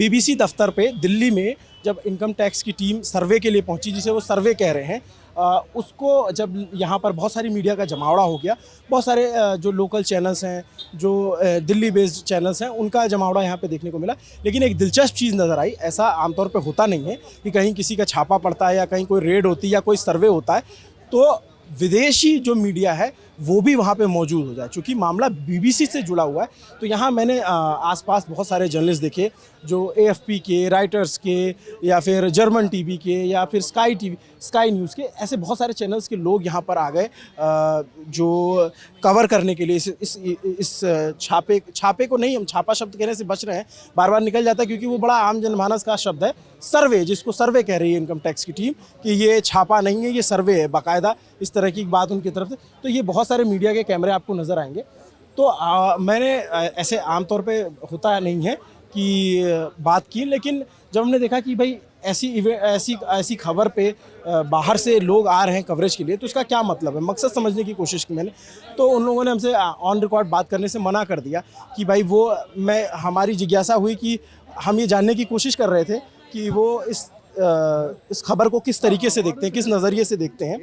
BBC दफ्तर पे दिल्ली में जब इनकम टैक्स की टीम सर्वे के लिए पहुंची, जिसे वो सर्वे कह रहे हैं, उसको जब यहाँ पर बहुत सारी मीडिया का जमावड़ा हो गया, बहुत सारे जो लोकल चैनल्स हैं, जो दिल्ली बेस्ड चैनल्स हैं, उनका जमावड़ा यहाँ पे देखने को मिला। लेकिन एक दिलचस्प चीज़ नज़र आई, ऐसा आमतौर पे होता नहीं है कि कहीं किसी का छापा पड़ता है या कहीं कोई रेड होती है या कोई सर्वे होता है तो विदेशी जो मीडिया है वो भी वहाँ पे मौजूद हो जाए। चूँकि मामला बीबीसी से जुड़ा हुआ है तो यहाँ मैंने आसपास बहुत सारे जर्नलिस्ट देखे जो एएफपी के, राइटर्स के, या फिर जर्मन टीवी के, या फिर स्काई न्यूज़ के, ऐसे बहुत सारे चैनल्स के लोग यहाँ पर आ गए जो कवर करने के लिए इस छापे को नहीं, हम छापा शब्द कहने से बच रहे हैं, बार बार निकल जाता है क्योंकि वो बड़ा आम जनमानस का शब्द है। सर्वे, जिसको सर्वे कह रही है इनकम टैक्स की टीम कि ये छापा नहीं है, ये सर्वे है, बाकायदा इस तरह की बात उनकी तरफ से। तो ये बहुत सारे मीडिया के कैमरे आपको नज़र आएंगे। तो मैंने ऐसे आमतौर पे होता नहीं है कि बात की, लेकिन जब हमने देखा कि भाई ऐसी खबर पे बाहर से लोग आ रहे हैं कवरेज के लिए, तो उसका क्या मतलब है, मकसद समझने की कोशिश की मैंने। तो उन लोगों ने हमसे ऑन रिकॉर्ड बात करने से मना कर दिया कि भाई हमारी जिज्ञासा हुई कि हम ये जानने की कोशिश कर रहे थे कि वो इस खबर को किस तरीके से देखते हैं, किस नज़रिए से देखते हैं।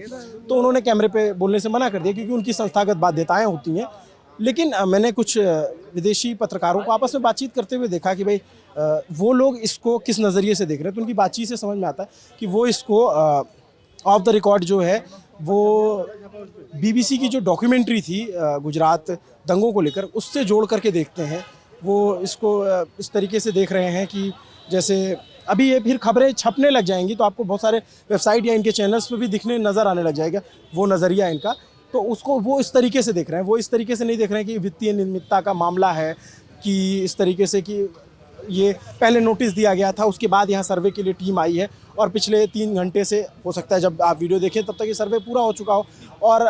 तो उन्होंने कैमरे पे बोलने से मना कर दिया क्योंकि उनकी संस्थागत बाध्यताएं होती हैं। लेकिन मैंने कुछ विदेशी पत्रकारों को आपस में बातचीत करते हुए देखा कि भाई वो लोग इसको किस नज़रिए से देख रहे हैं। तो उनकी बातचीत से समझ में आता है कि वो इसको ऑफ द रिकॉर्ड जो है वो बीबीसी की जो डॉक्यूमेंट्री थी गुजरात दंगों को लेकर, उससे जोड़ करके देखते हैं। वो इसको इस तरीके से देख रहे हैं कि जैसे अभी ये फिर खबरें छपने लग जाएंगी तो आपको बहुत सारे वेबसाइट या इनके चैनल्स पे भी दिखने नज़र आने लग जाएगा वो नज़रिया इनका। तो उसको वो इस तरीके से देख रहे हैं, वो इस तरीके से नहीं देख रहे हैं कि वित्तीय नियमितता का मामला है, कि इस तरीके से कि ये पहले नोटिस दिया गया था, उसके बाद यहाँ सर्वे के लिए टीम आई है और पिछले 3 घंटे से, हो सकता है जब आप वीडियो देखें तब तक ये सर्वे पूरा हो चुका हो और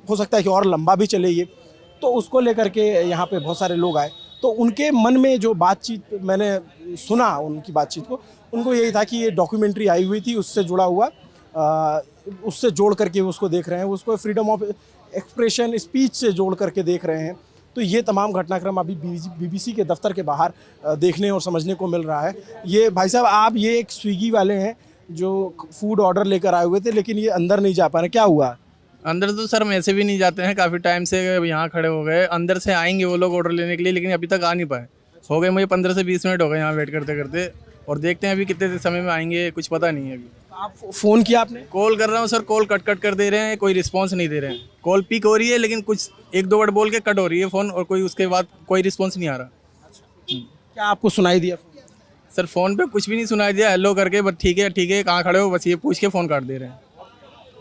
हो सकता है कि और लंबा भी चले ये। तो उसको लेकर के यहाँ पे बहुत सारे लोग आए। तो उनके मन में जो बातचीत मैंने सुना, उनकी बातचीत को, उनको यही था कि ये डॉक्यूमेंट्री आई हुई थी, उससे जुड़ा हुआ, उससे जोड़ करके उसको देख रहे हैं, उसको फ्रीडम ऑफ एक्सप्रेशन, स्पीच से जोड़ करके देख रहे हैं। तो ये तमाम घटनाक्रम अभी बीबीसी के दफ्तर के बाहर देखने और समझने को मिल रहा है। ये भाई साहब, आप ये एक स्विगी वाले हैं जो फूड ऑर्डर लेकर आए हुए थे, लेकिन ये अंदर नहीं जा पा रहे, क्या हुआ? अंदर तो सर हम ऐसे भी नहीं जाते हैं, काफ़ी टाइम से यहाँ खड़े हो गए। अंदर से आएंगे वो लोग ऑर्डर लेने के लिए, लेकिन अभी तक आ नहीं पाए। हो गए मुझे 15 से 20 मिनट हो गए यहाँ वेट करते करते, और देखते हैं अभी कितने समय में आएंगे, कुछ पता नहीं है अभी। आप फ़ोन किया आपने? कॉल कर रहा हूँ सर, कॉल कट कर दे रहे हैं, कोई रिस्पांस नहीं दे रहे हैं। कॉल पिक हो रही है लेकिन कुछ 1-2 वर्ड बोल के कट हो रही है फ़ोन, और कोई उसके बाद कोई रिस्पांस नहीं आ रहा। क्या आपको सुनाई दिया? सर फ़ोन पे कुछ भी नहीं सुनाई दिया, हेलो करके बस ठीक है कहाँ खड़े हो, बस ये पूछ के फ़ोन काट दे रहे हैं।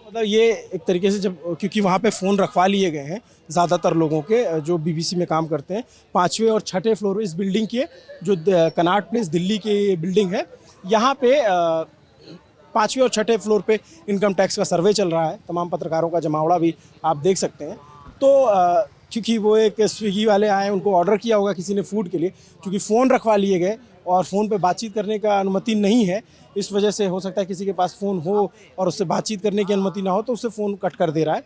मतलब ये एक तरीके से, जब क्योंकि वहाँ पे फ़ोन रखवा लिए गए हैं ज़्यादातर लोगों के जो बीबीसी में काम करते हैं, 5वें और 6ठे फ्लोर इस बिल्डिंग के, जो कनॉट प्लेस दिल्ली की बिल्डिंग है, यहाँ पे 5वें और 6ठे फ्लोर पे इनकम टैक्स का सर्वे चल रहा है। तमाम पत्रकारों का जमावड़ा भी आप देख सकते हैं। तो क्योंकि वो एक स्विगी वाले आए, उनको ऑर्डर किया होगा किसी ने फूड के लिए, क्योंकि फ़ोन रखवा लिए गए और फ़ोन पे बातचीत करने का अनुमति नहीं है, इस वजह से हो सकता है किसी के पास फ़ोन हो और उससे बातचीत करने की अनुमति ना हो तो उससे फ़ोन कट कर दे रहा है।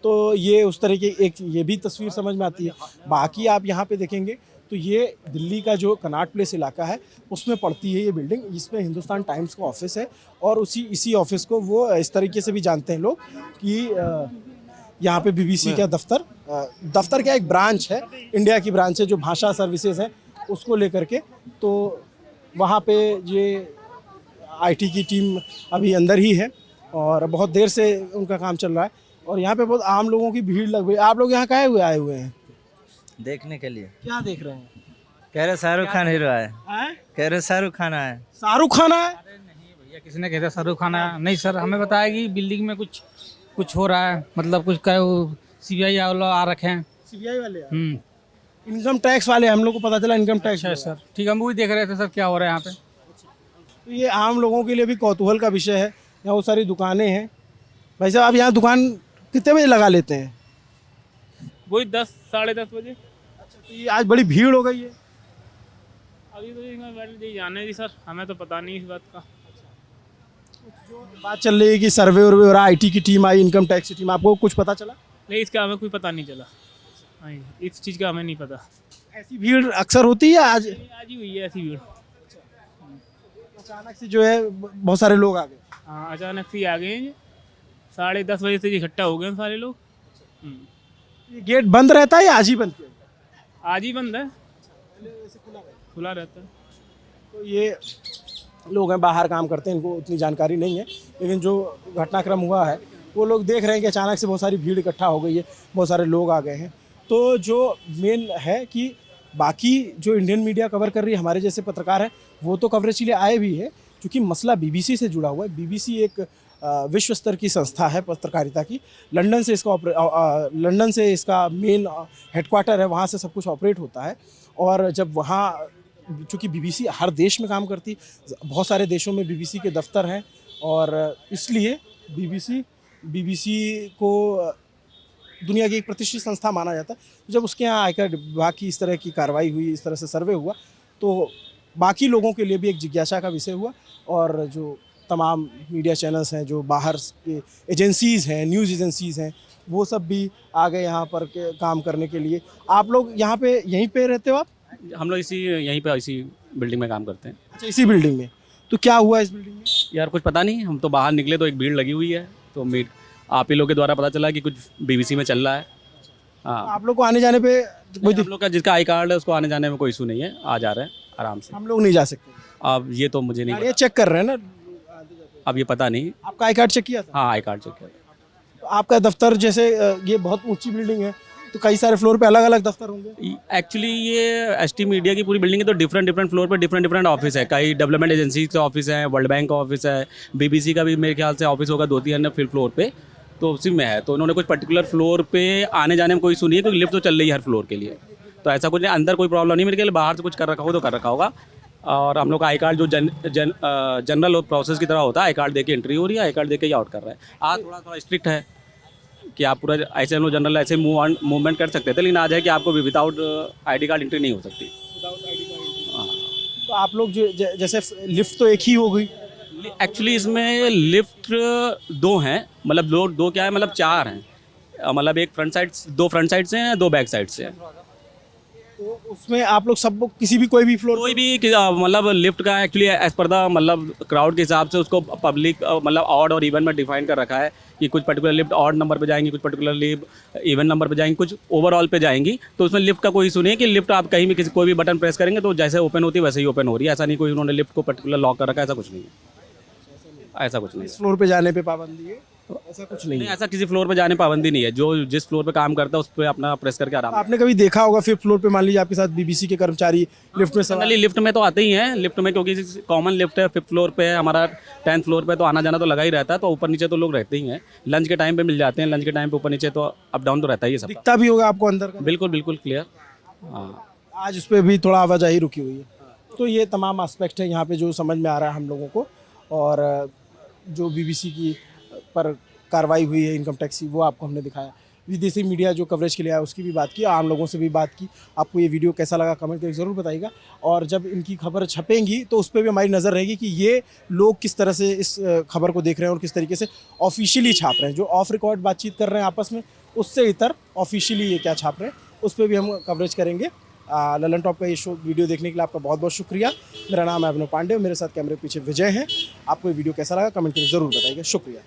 तो ये उस तरह की एक ये भी तस्वीर समझ में आती है। बाकी आप यहाँ पे देखेंगे तो ये दिल्ली का जो कनॉट प्लेस इलाका है उसमें पड़ती है ये बिल्डिंग, जिसमें हिंदुस्तान टाइम्स का ऑफिस है। और इसी ऑफिस को वो इस तरीके से भी जानते हैं लोग कि यहाँ पे बीबीसी का दफ्तर क्या, एक ब्रांच है, इंडिया की ब्रांच है जो भाषा सर्विसेज है उसको लेकर के। तो वहाँ पे ये आईटी की टीम अभी अंदर ही है और बहुत देर से उनका काम चल रहा है और यहाँ पे बहुत आम लोगों की भीड़ लग गई। आप लोग यहाँ काहे हुए आए हुए हैं? देखने के लिए। क्या देख रहे हैं? कह रहे शाहरुख खान हीरो आए। कह रहे शाहरुख खान आए। शाहरुख खान आए? भैया किसी ने कहता शाहरुख खान आया? नहीं सर, हमें बताया कि बिल्डिंग में कुछ हो रहा है, मतलब कुछ क्या सीबीआई वाले आ रखे हैं। सीबीआई वाले? इनकम टैक्स वाले, हम लोग को पता चला इनकम टैक्स है सर। ठीक है, हम वही देख रहे थे सर क्या हो रहा है यहाँ पे। तो ये आम लोगों के लिए भी कौतूहल का विषय है। यहाँ वो सारी दुकानें हैं। भाई साहब, आप यहाँ दुकान कितने बजे लगा लेते हैं? वही 10 साढ़े 10 बजे। अच्छा, तो ये आज बड़ी भीड़ हो गई है। अभी तो जाने दी सर, हमें तो पता नहीं इस बात का। बात चल रही है कि सर्वे वर्वे हो रहा है, आईटी की टीम आई, इनकम टैक्स की टीम, आपको कुछ पता चला? नहीं, इसका हमें कोई पता नहीं चला। इस चीज़ का हमें नहीं पता। ऐसी भीड़ अक्सर होती है? आज ही हुई है ऐसी भीड़। अचानक से जो है बहुत सारे लोग आ गए। हाँ अचानक से ही आ गए हैं ये। 10:30 बजे से इकट्ठा हो गए हैं सारे लोग। ये गेट बंद रहता है या आज ही बंद किया गया? आज ही बंद है, खुला रहता है। तो ये लोग हैं बाहर काम करते हैं, इनको उतनी जानकारी नहीं है, लेकिन जो घटनाक्रम हुआ है वो लोग देख रहे हैं कि अचानक से बहुत सारी भीड़ इकट्ठा हो गई है, बहुत सारे लोग आ गए हैं। तो जो मेन है कि बाकी जो इंडियन मीडिया कवर कर रही है, हमारे जैसे पत्रकार हैं वो तो कवरेज के लिए आए भी हैं, क्योंकि मसला बीबीसी से जुड़ा हुआ है। बीबीसी एक विश्व स्तर की संस्था है पत्रकारिता की। लंदन से इसका मेन हेडक्वार्टर है, वहाँ से सब कुछ ऑपरेट होता है। और जब वहाँ चूँकि बीबीसी हर देश में काम करती, बहुत सारे देशों में बीबीसी के दफ्तर हैं, और इसलिए बीबीसी को दुनिया की एक प्रतिष्ठित संस्था माना जाता है। जब उसके यहाँ आयकर विभाग की इस तरह की कार्रवाई हुई, इस तरह से सर्वे हुआ, तो बाकी लोगों के लिए भी एक जिज्ञासा का विषय हुआ। और जो तमाम मीडिया चैनल्स हैं, जो बाहर के एजेंसीज़ हैं, न्यूज़ एजेंसीज़ हैं, वो सब भी आ गए यहाँ पर के काम करने के लिए। आप लोग यहाँ पे यहीं पे रहते हो आप? हम लोग यहीं पे इसी बिल्डिंग में काम करते हैं। अच्छा, इसी बिल्डिंग में। तो क्या हुआ इस बिल्डिंग में? यार कुछ पता नहीं, हम तो बाहर निकले तो एक भीड़ लगी हुई है, तो आप ही लोग के द्वारा पता चला कि कुछ बीबीसी में चल रहा है। हाँ, आप लोग को आने जाने पे कोई हम लोग का जिसका आई कार्ड है उसको आने जाने में कोई इशू नहीं है, आ जा रहे हैं आराम से। हम लोग नहीं जा सकते? अब ये तो मुझे नहीं ये चेक कर रहे हैं ना? पता, अब ये पता नहीं। आपका आई कार्ड चेक किया था? हाँ, आई कार्ड चेक किया। तो आपका दफ्तर जैसे ये बहुत ऊंची बिल्डिंग है, तो कई सारे फ्लोर पे अलग अलग दफ्तर होंगे? एक्चुअली ये एसटी मीडिया की पूरी बिल्डिंग है, तो डिफरेंट फ्लोर पे डिफरेंट ऑफिस है। कई डेवलपमेंट एजेंसी के ऑफिस है, वर्ल्ड बैंक का ऑफिस है, बीबीसी का भी मेरे ख्याल से ऑफिस होगा 2-3 फ्लोर पे, तो उसी में है। तो उन्होंने कुछ पर्टिकुलर फ्लोर पे आने जाने में कोई इशू नहीं है, क्योंकि लिफ्ट तो चल रही है हर फ्लोर के लिए, तो ऐसा कुछ नहीं, अंदर कोई प्रॉब्लम नहीं। मेरे ख्याल बाहर से कुछ कर रखा हो तो कर रखा होगा। और हम लोग का आई कार्ड जो जनरल प्रोसेस की तरह होता है, आई कार्ड देके एंट्री हो रही है, आई कार्ड देके ही आउट कर रहा है। आज थोड़ा स्ट्रिक्ट है कि आप पूरा ऐसे हम लोग जनरल ऐसे मूवमेंट कर सकते थे, लेकिन आज है कि आपको विदाउट आईडी कार्ड एंट्री नहीं हो सकती। हाँ, तो आप लोग जो जैसे लिफ्ट तो एक ही हो गई? एक्चुअली इसमें लिफ्ट 2 हैं, मतलब दो क्या है, मतलब 4 हैं, मतलब एक दो फ्रंट साइड से हैं, 2 बैक साइड से हैं। तो उसमें आप लोग सब किसी भी कोई भी फ्लोर कोई भी मतलब लिफ्ट का एक्चुअली एज पर द मतलब क्राउड के हिसाब से उसको पब्लिक मतलब ऑड और इवन में डिफाइन कर रखा है कि कुछ पर्टिकुलर लिफ्ट ऑड नंबर पे जाएंगी, कुछ पर्टिकुलर लिफ्ट इवन नंबर पे जाएंगी, कुछ ओवरऑल पे जाएंगी। तो उसमें लिफ्ट का कोई इशू नहीं है कि लिफ्ट आप कहीं भी कोई भी बटन प्रेस करेंगे तो जैसे ओपन होती है वैसे ही ओपन हो रही है। ऐसा नहीं कोई उन्होंने लिफ्ट को पर्टिकुलर लॉक कर रखा है, ऐसा कुछ नहीं है, ऐसा कुछ नहीं है। इस फ्लोर पे जाने पे पाबंदी है, ऐसा कुछ नहीं नहीं, है? ऐसा किसी फ्लोर पे जाने पाबंदी नहीं है। जो जिस फ्लोर पे काम करता है उस पर अपना प्रेस करके आराम। आपने कभी देखा होगा 5th फ्लोर पे मान लीजिए आपके साथ बीबीसी के कर्मचारी लिफ्ट में सवार? जनरली लिफ्ट में तो आते ही हैं, लिफ्ट में क्योंकि कॉमन लिफ्ट है, 5th फ्लोर पे है हमारा, 10th फ्लोर पे, तो आना जाना तो लगा ही रहता है। तो ऊपर नीचे तो लोग रहते ही हैं, लंच के टाइम पे मिल जाते हैं, लंच के टाइम पे ऊपर नीचे तो अप डाउन तो रहता ही है सब। दिखता भी होगा आपको अंदर का? बिल्कुल बिल्कुल क्लियर। हाँ, आज उस पर भी थोड़ा आवाजाही रुकी हुई है। तो ये तमाम एस्पेक्ट है यहाँ पे जो समझ में आ रहा है हम लोगों को। और जो बीबीसी की पर कार्रवाई हुई है इनकम टैक्स की, वो आपको हमने दिखाया। विदेशी मीडिया जो कवरेज के लिए आया उसकी भी बात की, आम लोगों से भी बात की। आपको ये वीडियो कैसा लगा कमेंट करके ज़रूर बताइएगा। और जब इनकी खबर छपेंगी तो उस पर भी हमारी नज़र रहेगी कि ये लोग किस तरह से इस खबर को देख रहे हैं और किस तरीके से ऑफिशियली छाप रहे हैं। जो ऑफ रिकॉर्ड बातचीत कर रहे हैं आपस में, उससे इतर ऑफिशियली ये क्या छाप रहे हैं, उस पर भी हम कवरेज करेंगे। ललन टॉप का ये शो वीडियो देखने के लिए आपका बहुत बहुत शुक्रिया। मेरा नाम है अभिनव पांडे, मेरे साथ कैमरे पीछे विजय हैं। आपको ये वीडियो कैसा लगा कमेंट करके ज़रूर बताइएगा। शुक्रिया।